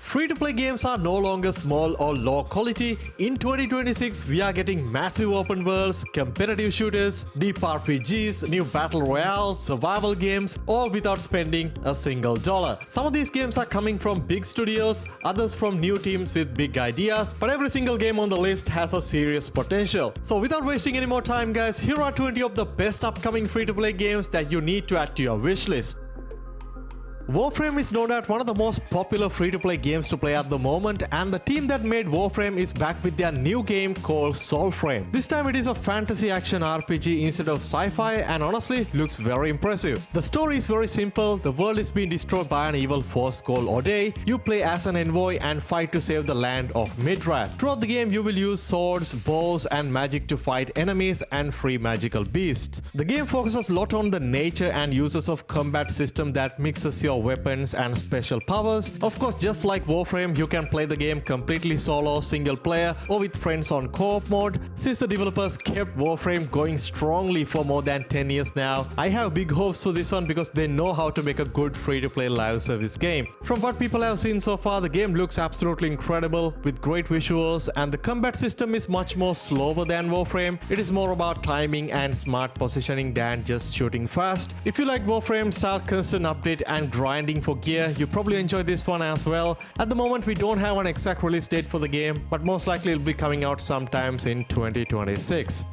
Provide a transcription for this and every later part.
Free-to-play games are no longer small or low quality. In 2026, we are getting massive open worlds, competitive shooters, deep RPGs, new battle royales, survival games, all without spending a single dollar. Some of these games are coming from big studios, others from new teams with big ideas, but every single game on the list has a serious potential. So without wasting any more time guys, here are 20 of the best upcoming free-to-play games that you need to add to your wishlist. Warframe is no doubt one of the most popular free-to-play games to play at the moment, and the team that made Warframe is back with their new game called Soulframe. This time it is a fantasy action RPG instead of sci-fi, and honestly looks very impressive. The story is very simple. The world is being destroyed by an evil force called Ardem. You play as an envoy and fight to save the land of Midrat. Throughout the game you will use swords, bows and magic to fight enemies and free magical beasts. The game focuses a lot on the nature and uses of combat system that mixes your weapons and special powers. Of course, just like Warframe, you can play the game completely solo, single player or with friends on co-op mode. Since the developers kept Warframe going strongly for more than 10 years now, I have big hopes for this one because they know how to make a good free-to-play live service game. From what people have seen so far, the game looks absolutely incredible with great visuals, and the combat system is much more slower than Warframe. It is more about timing and smart positioning than just shooting fast. If you like Warframe style constant update and grinding for gear, you probably enjoy this one as well. At the moment we don't have an exact release date for the game, but most likely it'll be coming out sometimes in 2026.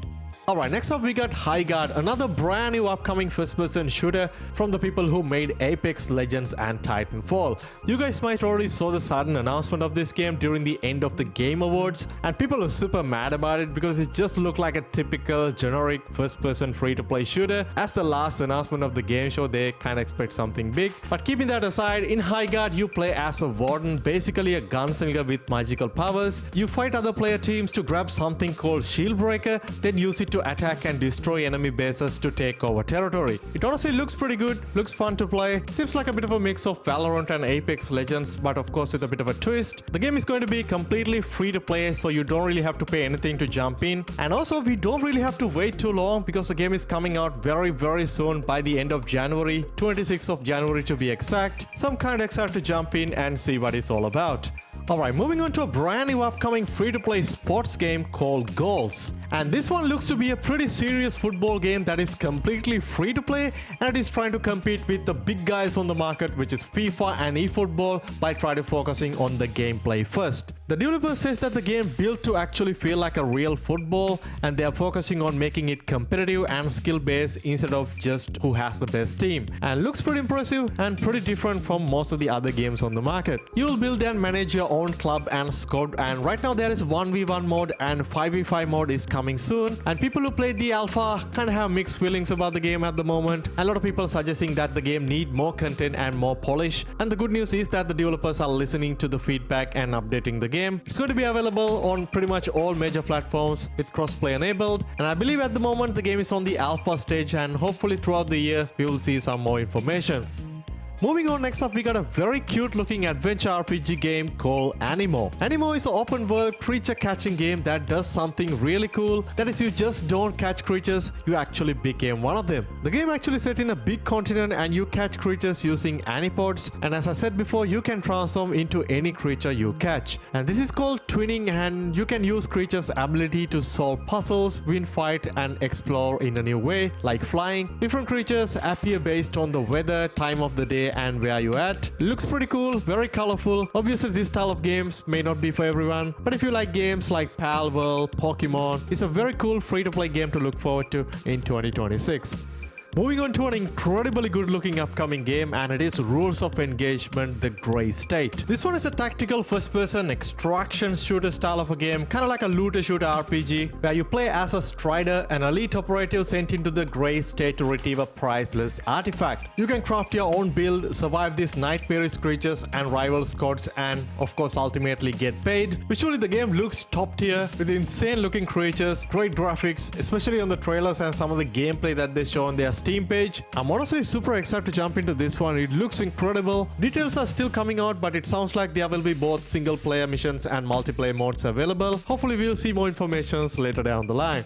Alright, next up we got Highguard, another brand new upcoming first-person shooter from the people who made Apex Legends and Titanfall. You guys might already saw the sudden announcement of this game during the end of the Game Awards, and people are super mad about it because it just looked like a typical generic first-person free-to-play shooter. As the last announcement of the game show, they kinda expect something big. But keeping that aside, in Highguard you play as a warden, basically a gunslinger with magical powers. You fight other player teams to grab something called Shield Breaker, then use it to attack and destroy enemy bases to take over territory. It honestly looks pretty good, looks fun to play, seems like a bit of a mix of Valorant and Apex Legends, but of course with a bit of a twist. The game is going to be completely free to play, so you don't really have to pay anything to jump in, and also we don't really have to wait too long because the game is coming out very soon, by the end of January, 26th of January to be exact, so I'm kinda excited to jump in and see what it's all about. Alright, moving on to a brand new upcoming free-to-play sports game called Goals. And this one looks to be a pretty serious football game that is completely free-to-play, and it is trying to compete with the big guys on the market, which is FIFA and eFootball, by trying to focusing on the gameplay first. The developer says that the game built to actually feel like a real football, and they are focusing on making it competitive and skill-based instead of just who has the best team. And looks pretty impressive and pretty different from most of the other games on the market. You will build and manage your own club and squad, and right now there is 1v1 mode and 5v5 mode is coming soon, and people who played the alpha kind of have mixed feelings about the game at the moment. A lot of people suggesting that the game need more content and more polish, and the good news is that the developers are listening to the feedback and updating the game. It's going to be available on pretty much all major platforms with crossplay enabled, and I believe at the moment the game is on the alpha stage, and hopefully throughout the year we will see some more information. Moving on, next up we got a very cute looking adventure RPG game called Aniimo. Aniimo is an open world creature catching game that does something really cool. That is, you just don't catch creatures, you actually became one of them. The game actually set in a big continent and you catch creatures using Anipods, and as I said before, you can transform into any creature you catch. And this is called twinning, and you can use creatures' ability to solve puzzles, win fight and explore in a new way, like flying. Different creatures appear based on the weather, time of the day and where you at. Looks pretty cool, very colorful. Obviously this style of games may not be for everyone, but if you like games like Pal World, Pokemon, it's a very cool free-to-play game to look forward to in 2026. Moving on to an incredibly good looking upcoming game, and it is Rules of Engagement: The Grey State. This one is a tactical first person extraction shooter style of a game, kind of like a looter shooter RPG, where you play as a Strider, an elite operative sent into the Grey State to retrieve a priceless artifact. You can craft your own build, survive these nightmarish creatures and rival squads, and of course ultimately get paid. Visually the game looks top tier with insane looking creatures, great graphics, especially on the trailers and some of the gameplay that they show on their Steam page. I'm honestly super excited to jump into this one. It looks incredible. Details are still coming out, but it sounds like there will be both single player missions and multiplayer modes available. Hopefully we'll see more information later down the line.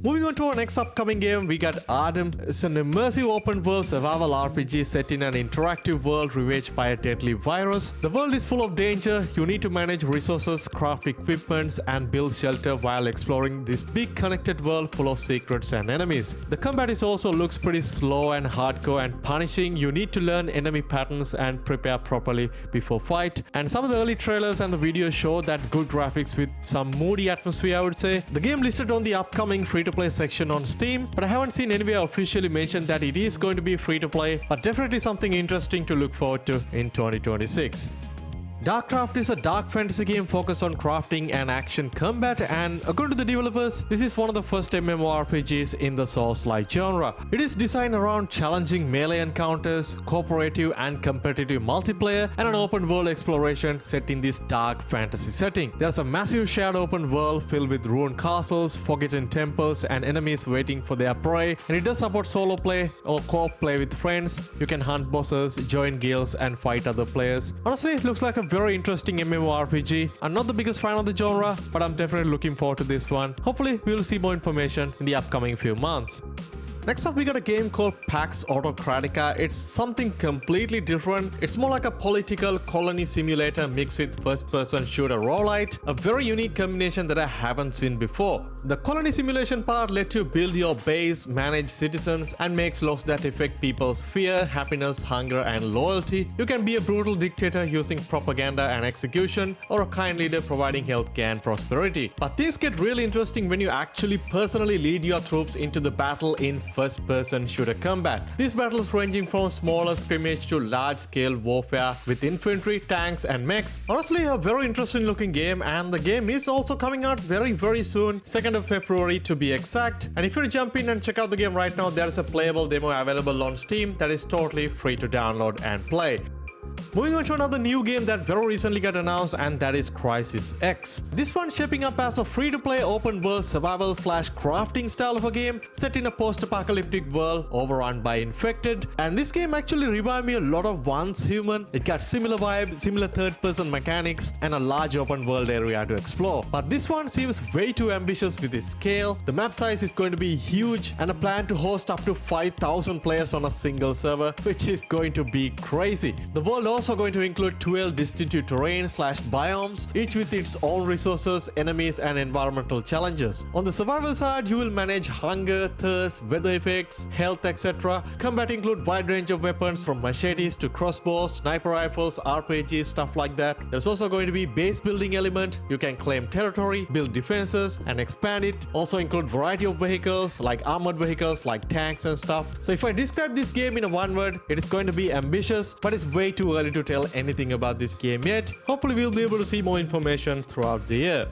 Moving on to our next upcoming game, we got Ardem. It's an immersive open world survival RPG set in an interactive world ravaged by a deadly virus. The world is full of danger. You need to manage resources, craft equipments, and build shelter while exploring this big connected world full of secrets and enemies. The combat is also looks pretty slow and hardcore and punishing. You need to learn enemy patterns and prepare properly before fight. And some of the early trailers and the videos show that good graphics with some moody atmosphere, I would say. The game listed on the upcoming free-to-play section on Steam, but I haven't seen anywhere officially mentioned that it is going to be free-to-play, but definitely something interesting to look forward to in 2026. Darkcraft is a dark fantasy game focused on crafting and action combat, and according to the developers, this is one of the first MMORPGs in the Souls-like genre. It is designed around challenging melee encounters, cooperative and competitive multiplayer, and an open world exploration set in this dark fantasy setting. There's a massive shared open world filled with ruined castles, forgotten temples, and enemies waiting for their prey, and it does support solo play or co-op play with friends. You can hunt bosses, join guilds, and fight other players. Honestly, it looks like a very interesting MMORPG. I'm not the biggest fan of the genre, but I'm definitely looking forward to this one. Hopefully, we'll see more information in the upcoming few months. Next up, we got a game called Pax Autocratica. It's something completely different. It's more like a political colony simulator mixed with first-person shooter roguelite, a very unique combination that I haven't seen before. The colony simulation part lets you build your base, manage citizens, and makes laws that affect people's fear, happiness, hunger, and loyalty. You can be a brutal dictator using propaganda and execution, or a kind leader providing healthcare and prosperity. But things get really interesting when you actually personally lead your troops into the battle in first-person shooter combat. These battles ranging from smaller scrimmage to large-scale warfare with infantry, tanks, and mechs. Honestly, a very interesting looking game, and the game is also coming out very soon, 2nd of February to be exact. And if you jump in and check out the game right now, there is a playable demo available on Steam that is totally free to download and play. Moving on to another new game that very recently got announced, and that is CrisisX. This one's shaping up as a free-to-play open-world survival/crafting style of a game set in a post-apocalyptic world overrun by infected. And this game actually reminded me a lot of Once Human. It got similar vibe, similar third-person mechanics, and a large open-world area to explore. But this one seems way too ambitious with its scale. The map size is going to be huge, and a plan to host up to 5,000 players on a single server, which is going to be crazy. The world also going to include 12 distinctive terrain/biomes, each with its own resources, enemies, and environmental challenges. On the survival side, you will manage hunger, thirst, weather effects, health, etc. Combat include wide range of weapons from machetes to crossbows, sniper rifles, RPGs, stuff like that. There's also going to be base building element. You can claim territory, build defenses, and expand it. Also include variety of vehicles like armored vehicles like tanks and stuff. So if I describe this game in a one word, it is going to be ambitious, but it's way too early to tell anything about this game yet. Hopefully we'll be able to see more information throughout the year.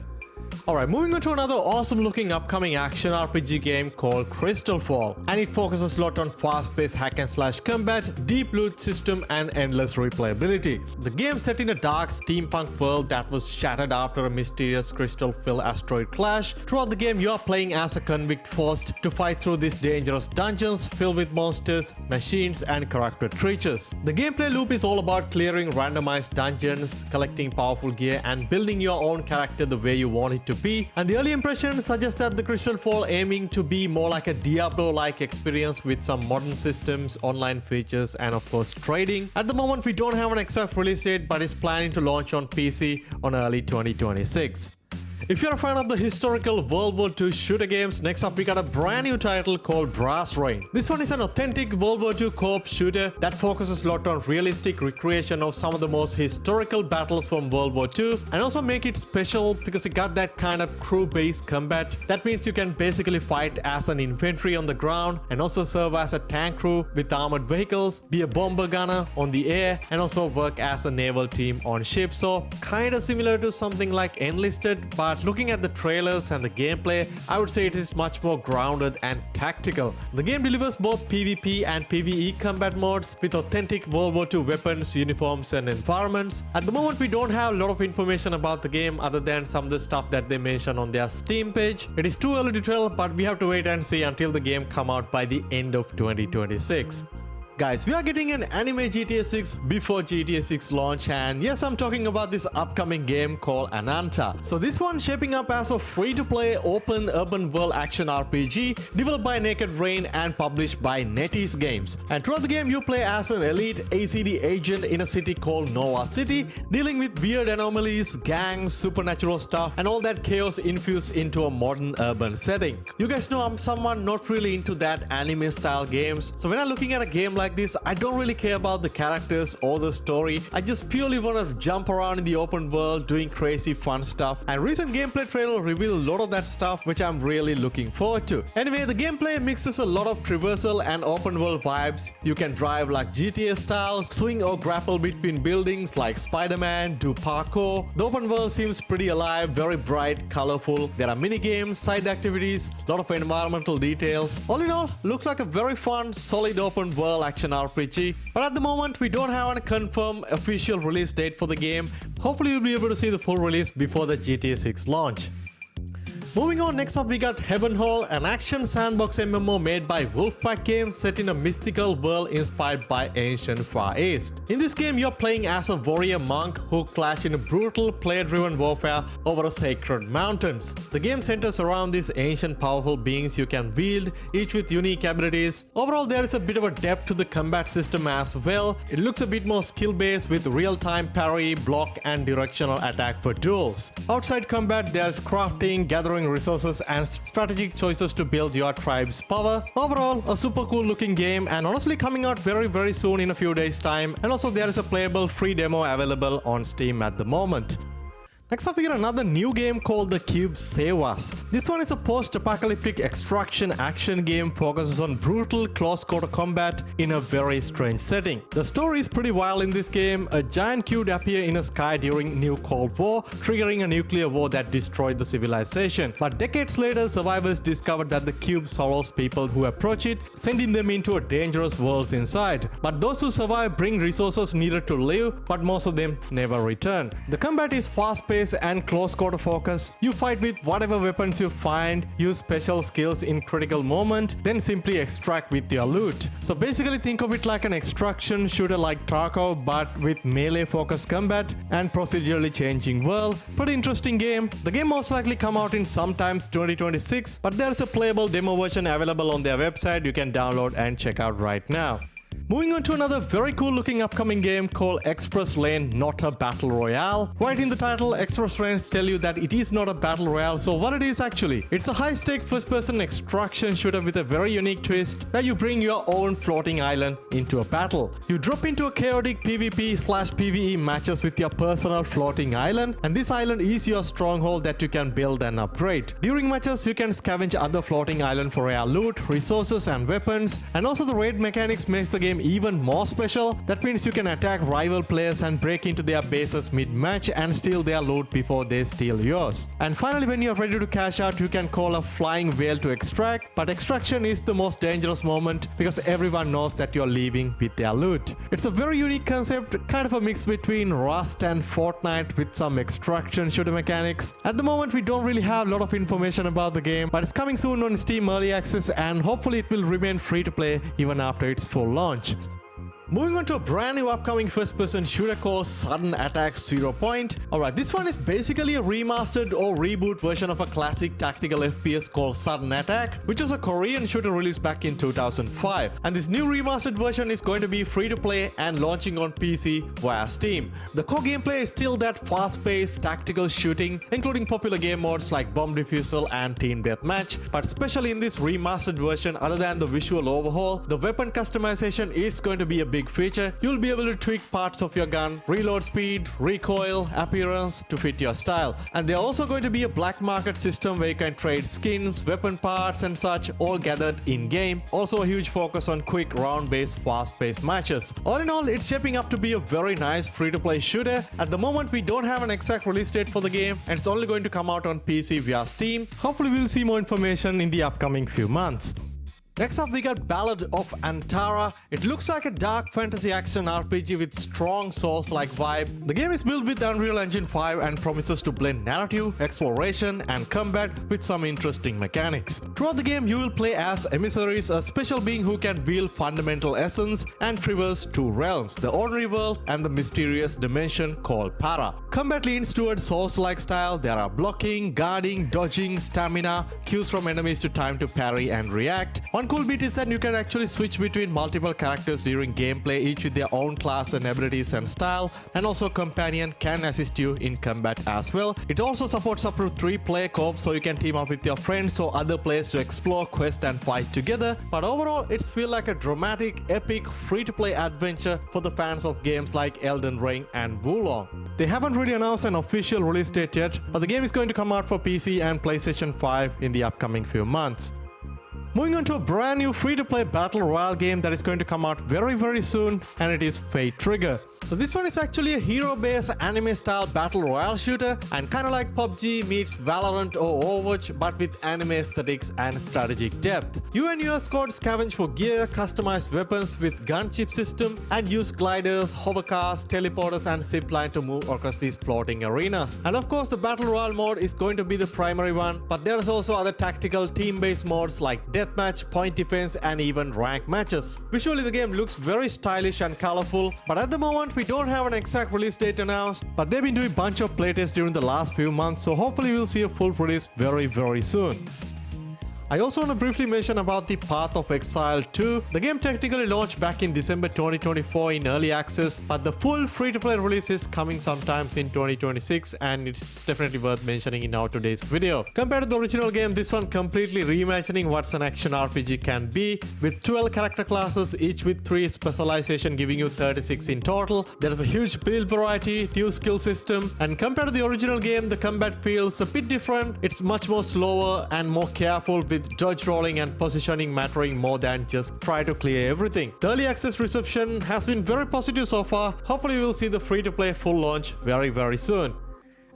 Alright, moving on to another awesome looking upcoming action RPG game called Crystalfall, and it focuses a lot on fast-paced hack and slash combat, deep loot system, and endless replayability. The game set in a dark steampunk world that was shattered after a mysterious crystal-filled asteroid clash. Throughout the game, you are playing as a convict forced to fight through these dangerous dungeons filled with monsters, machines, and corrupted creatures. The gameplay loop is all about clearing randomized dungeons, collecting powerful gear, and building your own character the way you want it to be. And the early impression suggests that the Crystalfall aiming to be more like a Diablo-like experience with some modern systems, online features, and of course trading. At the moment, we don't have an exact release date, but it's planning to launch on PC on early 2026. If you're a fan of the historical World War II shooter games, next up we got a brand new title called Brass Rain. This one is an authentic World War II co-op shooter that focuses a lot on realistic recreation of some of the most historical battles from World War II, and also make it special because it got that kind of crew-based combat. That means you can basically fight as an infantry on the ground and also serve as a tank crew with armored vehicles, be a bomber gunner on the air, and also work as a naval team on ships. So kinda similar to something like Enlisted, but looking at the trailers and the gameplay, I would say it is much more grounded and tactical. The game delivers both PvP and PvE combat modes with authentic World War II weapons, uniforms, and environments. At the moment, we don't have a lot of information about the game other than some of the stuff that they mention on their Steam page. It is too early to tell, but we have to wait and see until the game come out by the end of 2026. Guys, we are getting an anime GTA 6 before GTA 6 launch, and yes, I'm talking about this upcoming game called Ananta. So this one shaping up as a free-to-play open urban world action RPG developed by Naked Rain and published by NetEase Games. And throughout the game, you play as an elite ACD agent in a city called Nova City, dealing with weird anomalies, gangs, supernatural stuff, and all that chaos infused into a modern urban setting. You guys know I'm someone not really into that anime style games, so when I'm looking at a game like this, I don't really care about the characters or the story. I just purely want to jump around in the open world doing crazy fun stuff, and recent gameplay trailer revealed a lot of that stuff, which I'm really looking forward to. Anyway, the gameplay mixes a lot of traversal and open world vibes. You can drive like GTA style, swing or grapple between buildings like Spider-Man, do parkour. The open world seems pretty alive, very bright, colorful. There are mini games, side activities, a lot of environmental details. All in all, looks like a very fun, solid open world action RPG. But at the moment, we don't have a confirmed official release date for the game. Hopefully, you'll be able to see the full release before the GTA 6 launch. Moving on, next up we got Havenhold, an action sandbox MMO made by Wolfpack Games set in a mystical world inspired by ancient Far East. In this game, you're playing as a warrior monk who clash in a brutal player-driven warfare over sacred mountains. The game centers around these ancient powerful beings you can wield, each with unique abilities. Overall, there is a bit of a depth to the combat system as well. It looks a bit more skill-based with real-time parry, block and directional attack for duels. Outside combat, there's crafting, gathering resources and strategic choices to build your tribe's power. Overall, a super cool looking game, and honestly coming out very soon in a few days time. And also there is a playable free demo available on Steam at the moment. Next up we got another new game called The Cube Save Us. This one is a post-apocalyptic extraction action game focuses on brutal close-quarter combat in a very strange setting. The story is pretty wild in this game. A giant cube appeared in the sky during New Cold War, triggering a nuclear war that destroyed the civilization. But decades later, survivors discovered that the cube sorrows people who approach it, sending them into a dangerous world inside. But those who survive bring resources needed to live, but most of them never return. The combat is fast-paced and close quarter focus. You fight with whatever weapons you find, use special skills in critical moment, then simply extract with your loot. So basically think of it like an extraction shooter like Tarkov, but with melee focused combat and procedurally changing world. Pretty interesting game. The game most likely come out in sometimes 2026, but there's a playable demo version available on their website you can download and check out right now. Moving on to another very cool looking upcoming game called ExpressLane Not a Battle Royale. Right in the title, ExpressLanes tell you that it is not a battle royale, so what it is actually? It's a high-stake first-person extraction shooter with a very unique twist where you bring your own floating island into a battle. You drop into a chaotic PvP/PvE matches with your personal floating island, and this island is your stronghold that you can build and upgrade. During matches, you can scavenge other floating island for rare loot, resources and weapons, and also the raid mechanics makes the game even more special. That means you can attack rival players and break into their bases mid-match and steal their loot before they steal yours. And finally, when you're ready to cash out, you can call a flying whale to extract, but extraction is the most dangerous moment because everyone knows that you're leaving with their loot. It's a very unique concept, kind of a mix between Rust and Fortnite with some extraction shooter mechanics. At the moment, we don't really have a lot of information about the game, but it's coming soon on Steam Early Access, and hopefully it will remain free to play even after its full launch. Moving on to a brand new upcoming first-person shooter called Sudden Attack 0 Point. Alright, this one is basically a remastered or reboot version of a classic tactical FPS called Sudden Attack, which was a Korean shooter released back in 2005. And this new remastered version is going to be free to play and launching on PC via Steam. The core gameplay is still that fast-paced tactical shooting, including popular game modes like Bomb Defusal and Team Deathmatch. But especially in this remastered version, other than the visual overhaul, the weapon customization is going to be a big feature. You'll be able to tweak parts of your gun, reload speed, recoil, appearance to fit your style. And there's also going to be a black market system where you can trade skins, weapon parts and such, all gathered in-game. Also a huge focus on quick round-based, fast-paced matches. All in all, it's shaping up to be a very nice free-to-play shooter. At the moment, we don't have an exact release date for the game, and it's only going to come out on PC via Steam. Hopefully we'll see more information in the upcoming few months. Next up we got Ballad of Antara. It looks like a dark fantasy action RPG with strong Souls-like vibe. The game is built with Unreal Engine 5 and promises to blend narrative, exploration and combat with some interesting mechanics. Throughout the game you will play as emissaries, a special being who can wield fundamental essence and traverse two realms, the ordinary world and the mysterious dimension called Para. Combat leans towards Souls-like style. There are blocking, guarding, dodging, stamina, cues from enemies to time to parry and react. One cool bit is that you can actually switch between multiple characters during gameplay, each with their own class and abilities and style, and also companion can assist you in combat as well. It also supports up to 3-player co-op, so you can team up with your friends or other players to explore, quest and fight together. But overall it feels like a dramatic, epic, free-to-play adventure for the fans of games like Elden Ring and Wulong. They haven't really announced an official release date yet, but the game is going to come out for PC and PlayStation 5 in the upcoming few months. Moving on to a brand new free-to-play battle royale game that is going to come out very soon, and it is Fate Trigger. So this one is actually a hero-based anime-style battle royale shooter, and kinda like PUBG meets Valorant or Overwatch but with anime aesthetics and strategic depth. You and your squad scavenge for gear, customize weapons with gun chip system, and use gliders, hovercars, teleporters and zipline to move across these floating arenas. And of course the battle royale mode is going to be the primary one, but there is also other tactical team-based modes like deathmatch, point defense and even rank matches. Visually the game looks very stylish and colorful, but at the moment we don't have an exact release date announced, but they've been doing a bunch of playtests during the last few months, so hopefully we'll see a full release very soon. I also want to briefly mention about the Path of Exile 2. The game technically launched back in December 2024 in early access, but the full free-to-play release is coming sometimes in 2026, and it's definitely worth mentioning in our today's video. Compared to the original game, this one completely reimagining what an action RPG can be, with 12 character classes, each with 3 specialization giving you 36 in total. There is a huge build variety, new skill system, and compared to the original game, the combat feels a bit different. It's much more slower and more careful, with dodge rolling and positioning mattering more than just try to clear everything. The early access reception has been very positive so far. Hopefully we'll see the free-to-play full launch very soon.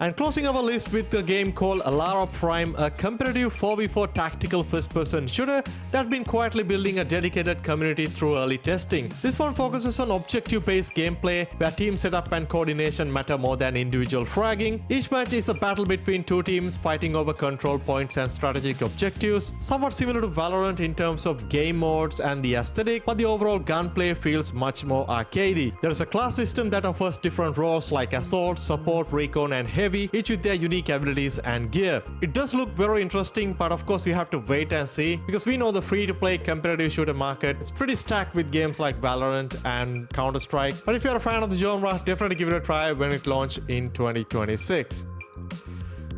And closing our list with a game called ALARA Prime, a competitive 4v4 tactical first-person shooter that's been quietly building a dedicated community through early testing. This one focuses on objective-based gameplay where team setup and coordination matter more than individual fragging. Each match is a battle between two teams fighting over control points and strategic objectives, somewhat similar to Valorant in terms of game modes and the aesthetic, but the overall gunplay feels much more arcadey. There is a class system that offers different roles like assault, support, recon and heavy, each with their unique abilities and gear. It does look very interesting, but of course you have to wait and see, because we know the free-to-play competitive shooter market is pretty stacked with games like Valorant and Counter-Strike. But if you're a fan of the genre, definitely give it a try when it launches in 2026.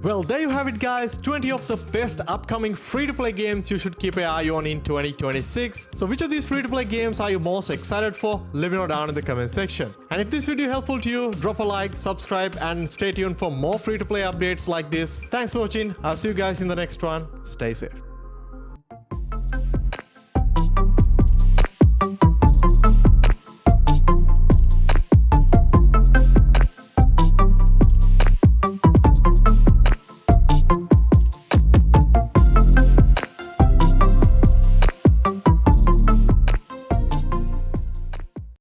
Well, there you have it guys, 20 of the best upcoming free-to-play games you should keep an eye on in 2026. So which of these free-to-play games are you most excited for? Let me know down in the comment section. And if this video helpful to you, drop a like, subscribe and stay tuned for more free-to-play updates like this. Thanks for watching. I'll see you guys in the next one. Stay safe.